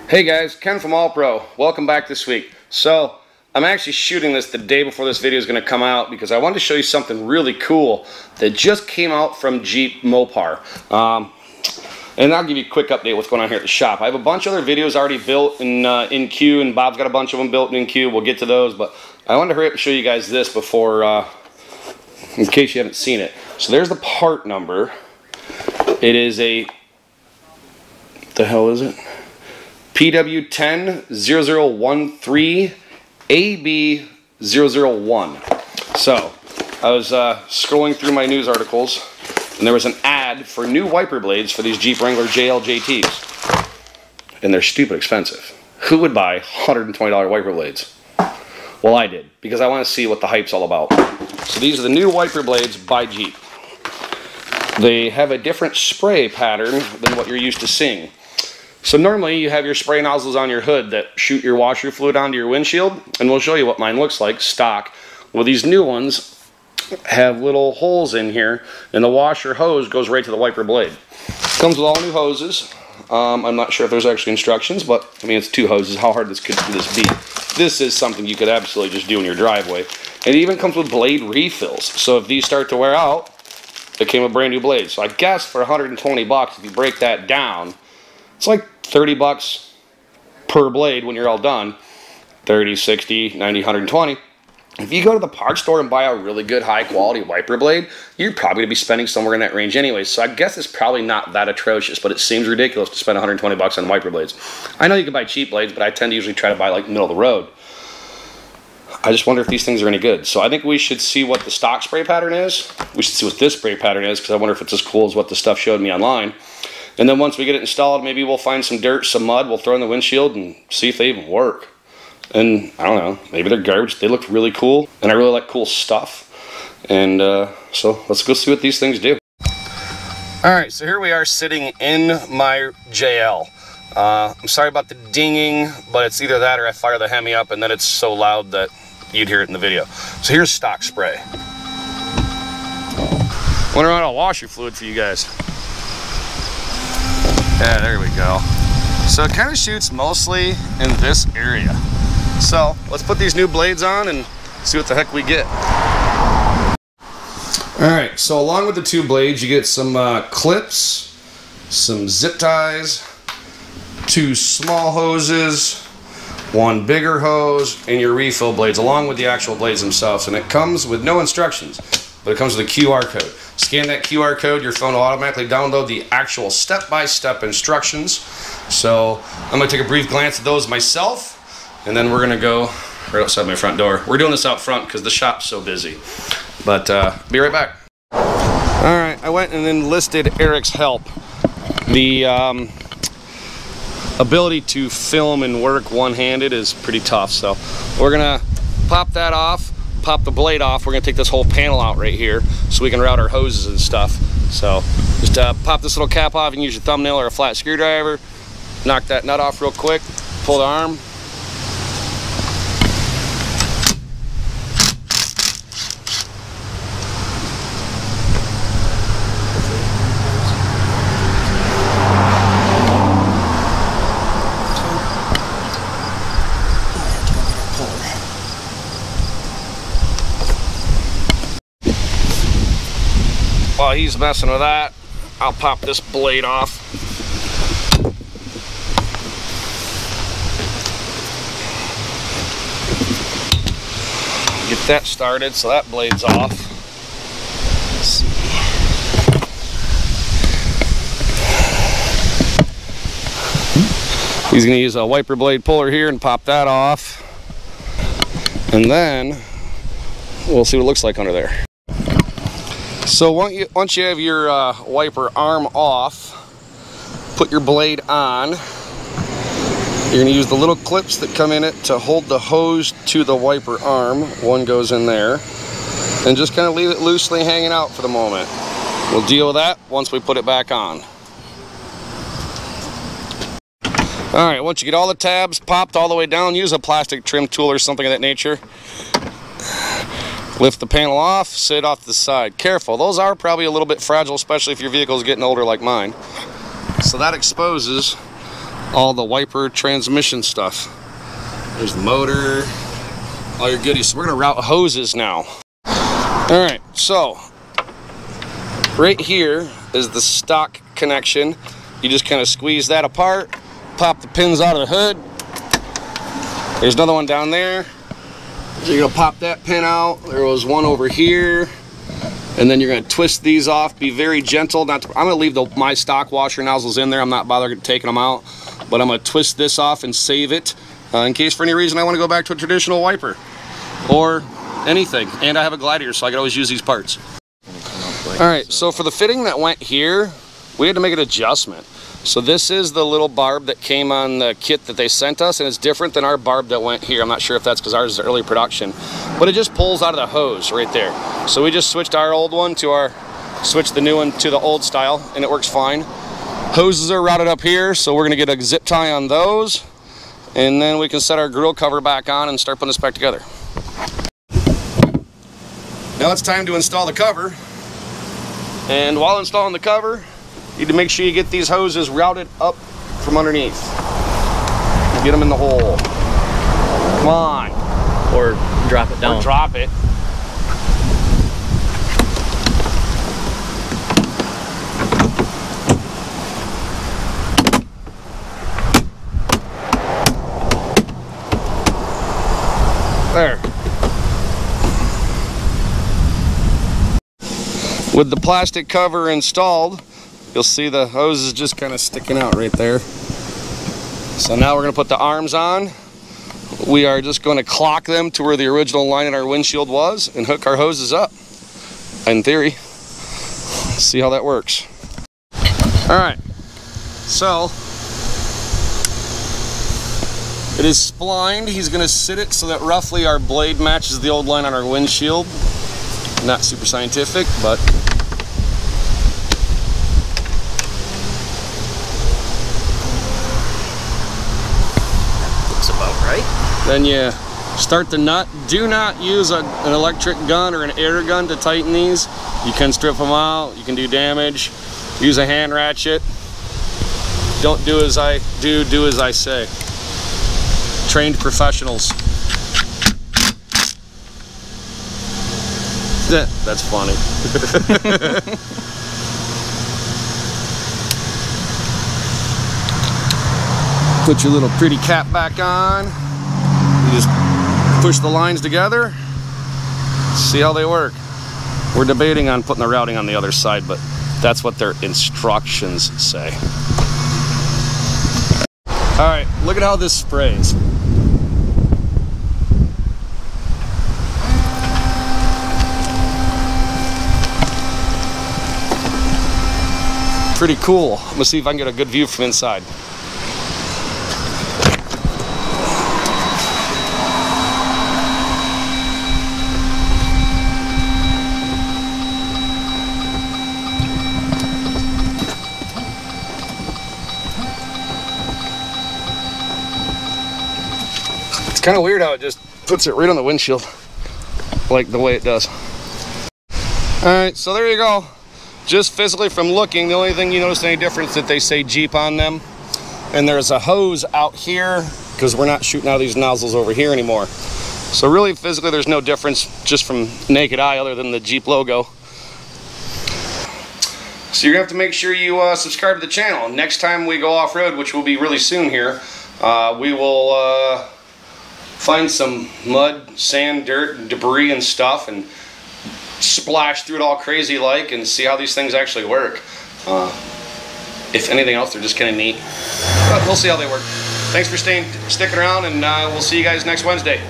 Hey guys, Ken from All Pro. Welcome back this week. So, I'm actually shooting this the day before this video is going to come out because I wanted to show you something really cool that just came out from Jeep Mopar. And I'll give you a quick update what's going on here at the shop. I have a bunch of other videos already built in queue, and Bob's got a bunch of them built in queue. We'll get to those, but I wanted to hurry up and show you guys this before, in case you haven't seen it. So there's the part number. It is a, what the hell is it? PW100013AB001. So, I was scrolling through my news articles, and there was an ad for new wiper blades for these Jeep Wrangler JLJTs. And they're stupid expensive. Who would buy $120 wiper blades? Well, I did, because I want to see what the hype's all about. So these are the new wiper blades by Jeep. They have a different spray pattern than what you're used to seeing. So normally you have your spray nozzles on your hood that shoot your washer fluid onto your windshield, and we'll show you what mine looks like stock. Well, these new ones have little holes in here, and the washer hose goes right to the wiper blade. Comes with all new hoses. I'm not sure if there's actually instructions, but I mean, it's two hoses. How hard could this be? This is something you could absolutely just do in your driveway. It even comes with blade refills. So if these start to wear out, it came with brand new blades. So I guess for 120 bucks, if you break that down, it's like 30 bucks per blade when you're all done. 30, 60, 90, 120. If you go to the parts store and buy a really good high quality wiper blade, you're probably going to be spending somewhere in that range anyway. So I guess it's probably not that atrocious, but it seems ridiculous to spend 120 bucks on wiper blades. I know you can buy cheap blades, but I tend to usually try to buy like middle of the road. I just wonder if these things are any good. So I think we should see what the stock spray pattern is. We should see what this spray pattern is, because I wonder if it's as cool as what the stuff showed me online. And then once we get it installed, maybe we'll find some dirt, some mud, we'll throw in the windshield and see if they even work. And I don't know, maybe they're garbage. They look really cool, and I really like cool stuff. And so let's go see what these things do. Alright, so here we are sitting in my JL. I'm sorry about the dinging, but it's either that or I fire the Hemi up and then it's so loud that you'd hear it in the video. So here's stock spray. Wonder out a washer fluid for you guys. Yeah, there we go. So it kind of shoots mostly in this area. So let's put these new blades on and see what the heck we get. Alright, so along with the two blades you get some clips, some zip ties, two small hoses, one bigger hose, and your refill blades along with the actual blades themselves. And it comes with no instructions, but it comes with a QR code. Scan that QR code, your phone will automatically download the actual step-by-step instructions. So I'm going to take a brief glance at those myself, and then we're going to go right outside my front door. We're doing this out front because the shop's so busy. But be right back. Alright, I went and enlisted Eric's help. The ability to film and work one-handed is pretty tough, so we're going to pop that off. Pop the blade off. We're going to take this whole panel out right here so we can route our hoses and stuff. So just pop this little cap off and use your thumbnail or a flat screwdriver. Knock that nut off real quick. Pull the arm. While he's messing with that, I'll pop this blade off. Get that started, so that blade's off. Let's see. He's going to use a wiper blade puller here and pop that off. And then we'll see what it looks like under there. So once you have your wiper arm off, put your blade on. You're going to use the little clips that come in it to hold the hose to the wiper arm. One goes in there. And just kind of leave it loosely hanging out for the moment. We'll deal with that once we put it back on. Alright, once you get all the tabs popped all the way down, use a plastic trim tool or something of that nature. Lift the panel off, sit off to the side. Careful, those are probably a little bit fragile, especially if your vehicle is getting older like mine. So that exposes all the wiper transmission stuff. There's the motor, all your goodies. So we're gonna route hoses now. All right, so right here is the stock connection. You just kind of squeeze that apart, pop the pins out of the hood. There's another one down there. So you're gonna pop that pin out. There was one over here. And then you're gonna twist these off. Be very gentle. I'm gonna leave my stock washer nozzles in there. I'm not bothering taking them out. But I'm gonna twist this off and save it in case for any reason I wanna go back to a traditional wiper or anything. And I have a Gladiator, so I can always use these parts. All right, so for the fitting that went here, we had to make an adjustment. So this is the little barb that came on the kit that they sent us, and it's different than our barb that went here. I'm not sure if that's because ours is early production, but it just pulls out of the hose right there. So we just switched our old one to switched the new one to the old style, and it works fine. Hoses are routed up here, so we're gonna get a zip tie on those, and then we can set our grill cover back on and start putting this back together. Now it's time to install the cover. And while installing the cover, you need to make sure you get these hoses routed up from underneath. Get them in the hole. Come on. Or drop it down. Or drop it. There. With the plastic cover installed, you'll see the hose is just kind of sticking out right there. So now we're going to put the arms on. We are just going to clock them to where the original line in our windshield was and hook our hoses up, in theory. See how that works. Alright, so it is splined. He's going to sit it so that roughly our blade matches the old line on our windshield. Not super scientific, but then you start the nut. Do not use an electric gun or an air gun to tighten these. You can strip them out, you can do damage. Use a hand ratchet. Don't do as I do, do as I say. Trained professionals. That's funny. Put your little pretty cap back on. You just push the lines together. See how they work. We're debating on putting the routing on the other side, but that's what their instructions say. All right, look at how this sprays. Pretty cool. I'm gonna see if I can get a good view from inside. It's kind of weird how it just puts it right on the windshield, like the way it does. All right, so there you go. Just physically from looking, the only thing you notice any difference that they say Jeep on them. And there's a hose out here because we're not shooting out of these nozzles over here anymore. So really physically there's no difference just from naked eye other than the Jeep logo. So you're gonna have to make sure you subscribe to the channel. Next time we go off-road, which will be really soon here, we will find some mud, sand, dirt, debris and stuff and splash through it all crazy like and see how these things actually work. If anything else, they're just kind of neat, but we'll see how they work. Thanks for sticking around, and we'll see you guys next Wednesday.